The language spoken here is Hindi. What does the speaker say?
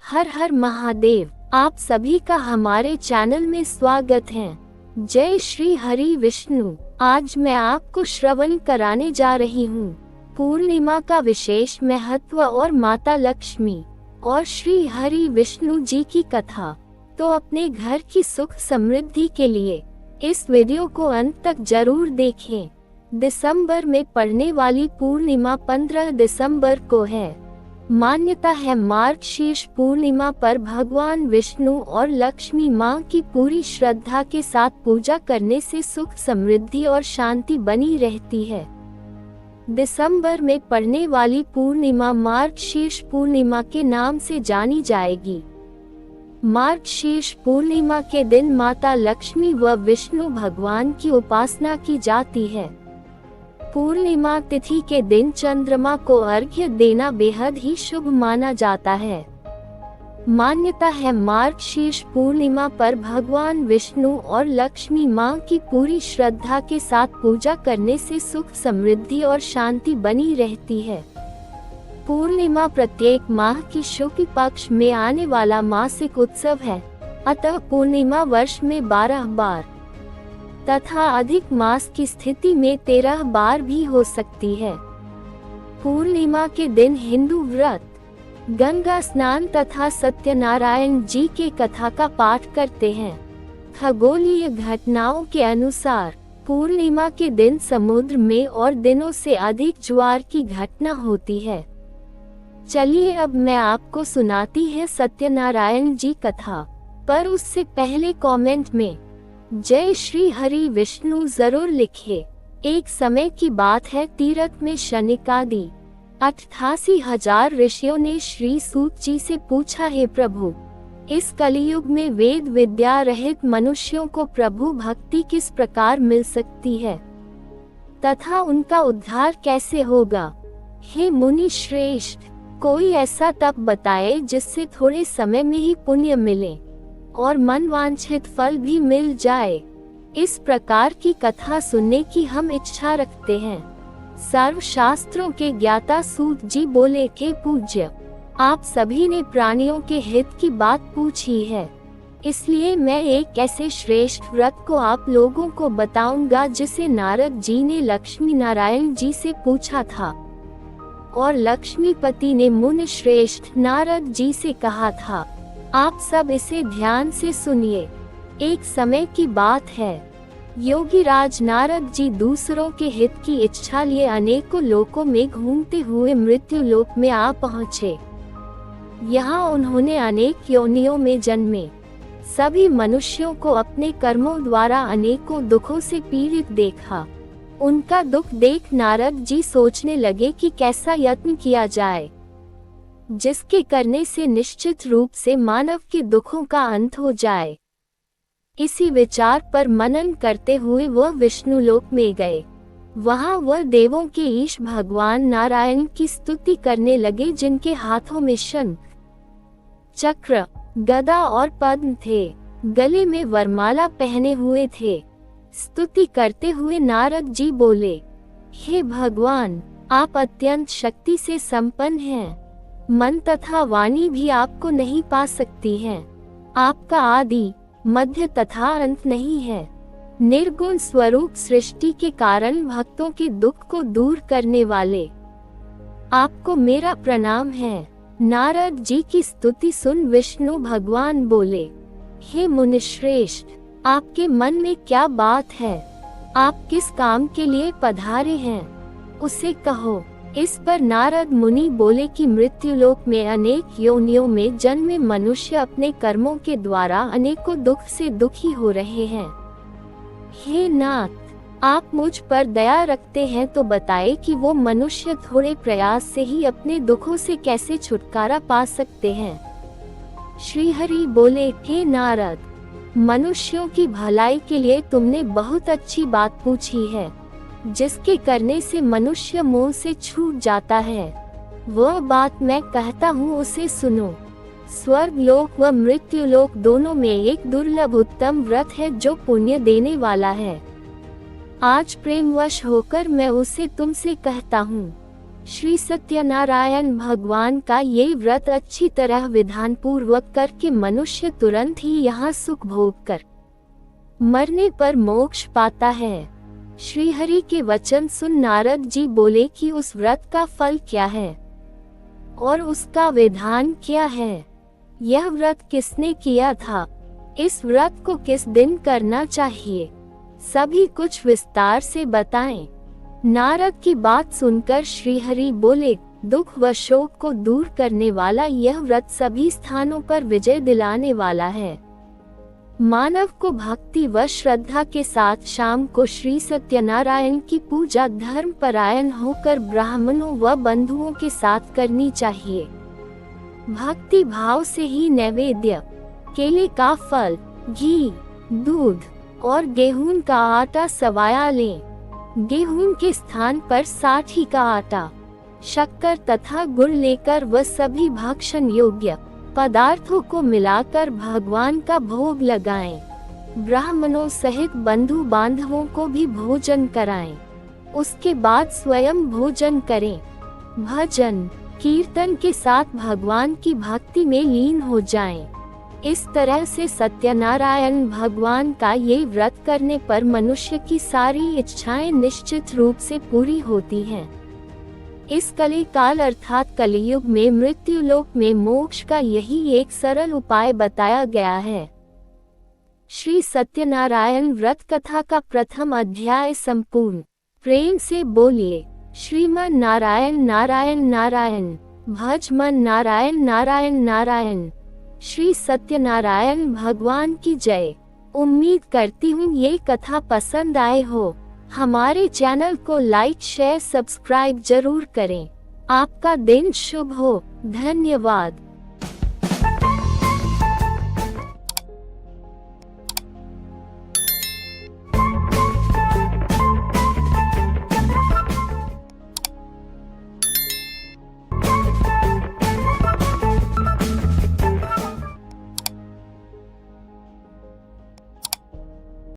हर हर महादेव। आप सभी का हमारे चैनल में स्वागत है। जय श्री हरि विष्णु। आज मैं आपको श्रवण कराने जा रही हूँ पूर्णिमा का विशेष महत्व और माता लक्ष्मी और श्री हरि विष्णु जी की कथा। तो अपने घर की सुख समृद्धि के लिए इस वीडियो को अंत तक जरूर देखें। दिसंबर में पड़ने वाली पूर्णिमा 15 दिसंबर को है। मान्यता है मार्गशीर्ष पूर्णिमा पर भगवान विष्णु और लक्ष्मी मां की पूरी श्रद्धा के साथ पूजा करने से सुख समृद्धि और शांति बनी रहती है। दिसंबर में पड़ने वाली पूर्णिमा मार्गशीर्ष पूर्णिमा के नाम से जानी जाएगी। मार्गशीर्ष पूर्णिमा के दिन माता लक्ष्मी व विष्णु भगवान की उपासना की जाती है। पूर्णिमा तिथि के दिन चंद्रमा को अर्घ्य देना बेहद ही शुभ माना जाता है। मान्यता है मार्गशीर्ष पूर्णिमा पर भगवान विष्णु और लक्ष्मी मां की पूरी श्रद्धा के साथ पूजा करने से सुख समृद्धि और शांति बनी रहती है। पूर्णिमा प्रत्येक माह की शुक्ल पक्ष में आने वाला मासिक उत्सव है, अतः पूर्णिमा वर्ष में 12 बार तथा अधिक मास की स्थिति में 13 बार भी हो सकती है। पूर्णिमा के दिन हिंदू व्रत, गंगा स्नान तथा सत्यनारायण जी के कथा का पाठ करते हैं। खगोलीय घटनाओं के अनुसार पूर्णिमा के दिन समुद्र में और दिनों से अधिक ज्वार की घटना होती है। चलिए अब मैं आपको सुनाती है सत्यनारायण जी कथा, पर उससे पहले कमेंट में जय श्री हरि विष्णु जरूर लिखिए। एक समय की बात है, तीरथ में शनिकादि 88,000 ऋषियों ने श्री सूत जी से पूछा, हे प्रभु, इस कलियुग में वेद विद्या रहित मनुष्यों को प्रभु भक्ति किस प्रकार मिल सकती है तथा उनका उद्धार कैसे होगा। हे मुनि श्रेष्ठ, कोई ऐसा तप बताए जिससे थोड़े समय में ही पुण्य मिले और मनवांछित फल भी मिल जाए। इस प्रकार की कथा सुनने की हम इच्छा रखते हैं। सर्वशास्त्रों के ज्ञाता सूत जी बोले, के पूज्य, आप सभी ने प्राणियों के हित की बात पूछी है, इसलिए मैं एक ऐसे श्रेष्ठ व्रत को आप लोगों को बताऊंगा जिसे नारद जी ने लक्ष्मी नारायण जी से पूछा था और लक्ष्मीपति ने मुनि श्रेष्ठ नारद जी से कहा था। आप सब इसे ध्यान से सुनिए। एक समय की बात है, योगी राज नारद जी दूसरों के हित की इच्छा लिए अनेकों लोकों में घूमते हुए मृत्यु लोक में आ पहुँचे। यहाँ उन्होंने अनेक योनियों में जन्मे सभी मनुष्यों को अपने कर्मों द्वारा अनेकों दुखों से पीड़ित देखा। उनका दुख देख नारद जी सोचने लगे कि कैसा यत्न किया जाए जिसके करने से निश्चित रूप से मानव के दुखों का अंत हो जाए। इसी विचार पर मनन करते हुए वह विष्णु लोक में गए। वहां वह देवों के ईश भगवान नारायण की स्तुति करने लगे, जिनके हाथों में शंख, चक्र, गदा और पद्म थे। गले में वरमाला पहने हुए थे। स्तुति करते हुए नारद जी बोले, हे भगवान, आप अत्यंत शक्ति से संपन्न हैं। मन तथा वाणी भी आपको नहीं पा सकती हैं। आपका आदि, मध्य तथा अंत नहीं है। निर्गुण स्वरूप सृष्टि के कारण भक्तों के दुख को दूर करने वाले आपको मेरा प्रणाम है। नारद जी की स्तुति सुन विष्णु भगवान बोले, हे मुनिश्रेष्ठ, आपके मन में क्या बात है? आप किस काम के लिए पधारे हैं, उसे कहो। इस पर नारद मुनि बोले कि मृत्युलोक में अनेक योनियों में जन्मे मनुष्य अपने कर्मों के द्वारा अनेकों दुख से दुखी हो रहे हैं। हे नाथ, आप मुझ पर दया रखते हैं तो बताए कि वो मनुष्य थोड़े प्रयास से ही अपने दुखों से कैसे छुटकारा पा सकते हैं। श्री हरि बोले, हे नारद, मनुष्यों की भलाई के लिए तुमने बहुत अच्छी बात पूछी है, जिसके करने से मनुष्य मोह से छूट जाता है। वह बात मैं कहता हूँ, उसे सुनो। स्वर्ग लोक व मृत्यु लोक दोनों में एक दुर्लभ उत्तम व्रत है जो पुण्य देने वाला है। आज प्रेमवश होकर मैं उसे तुमसे कहता हूँ। श्री सत्यनारायण भगवान का ये व्रत अच्छी तरह विधान पूर्वक करके मनुष्य तुरंत ही यहाँ सुख भोग कर मरने पर मोक्ष पाता है। श्री हरि के वचन सुन नारद जी बोले कि उस व्रत का फल क्या है और उसका विधान क्या है, यह व्रत किसने किया था, इस व्रत को किस दिन करना चाहिए, सभी कुछ विस्तार से बताएं। नारद की बात सुनकर श्री हरि बोले, दुख व शोक को दूर करने वाला यह व्रत सभी स्थानों पर विजय दिलाने वाला है। मानव को भक्ति व श्रद्धा के साथ शाम को श्री सत्यनारायण की पूजा धर्म परायण होकर ब्राह्मणों व बंधुओं के साथ करनी चाहिए। भक्ति भाव से ही नैवेद्य, केले का फल, घी, दूध और गेहूं का आटा सवाया लें। गेहूं के स्थान पर साठी का आटा, शक्कर तथा गुड़ लेकर व सभी भक्षण योग्य पदार्थों को मिलाकर भगवान का भोग लगाएं। ब्राह्मणों सहित बंधु बांधवों को भी भोजन कराएं। उसके बाद स्वयं भोजन करें। भजन कीर्तन के साथ भगवान की भक्ति में लीन हो जाएं। इस तरह से सत्यनारायण भगवान का ये व्रत करने पर मनुष्य की सारी इच्छाएं निश्चित रूप से पूरी होती हैं। इस कली काल अर्थात कलियुग में मृत्यु लोक में मोक्ष का यही एक सरल उपाय बताया गया है। श्री सत्यनारायण व्रत कथा का प्रथम अध्याय संपूर्ण। प्रेम से बोलिए श्रीमन नारायण नारायण नारायण, भज मन नारायण नारायण नारायण। श्री सत्यनारायण भगवान की जय। उम्मीद करती हूँ ये कथा पसंद आए हो। हमारे चैनल को लाइक शेयर सब्सक्राइब जरूर करें। आपका दिन शुभ हो। धन्यवाद।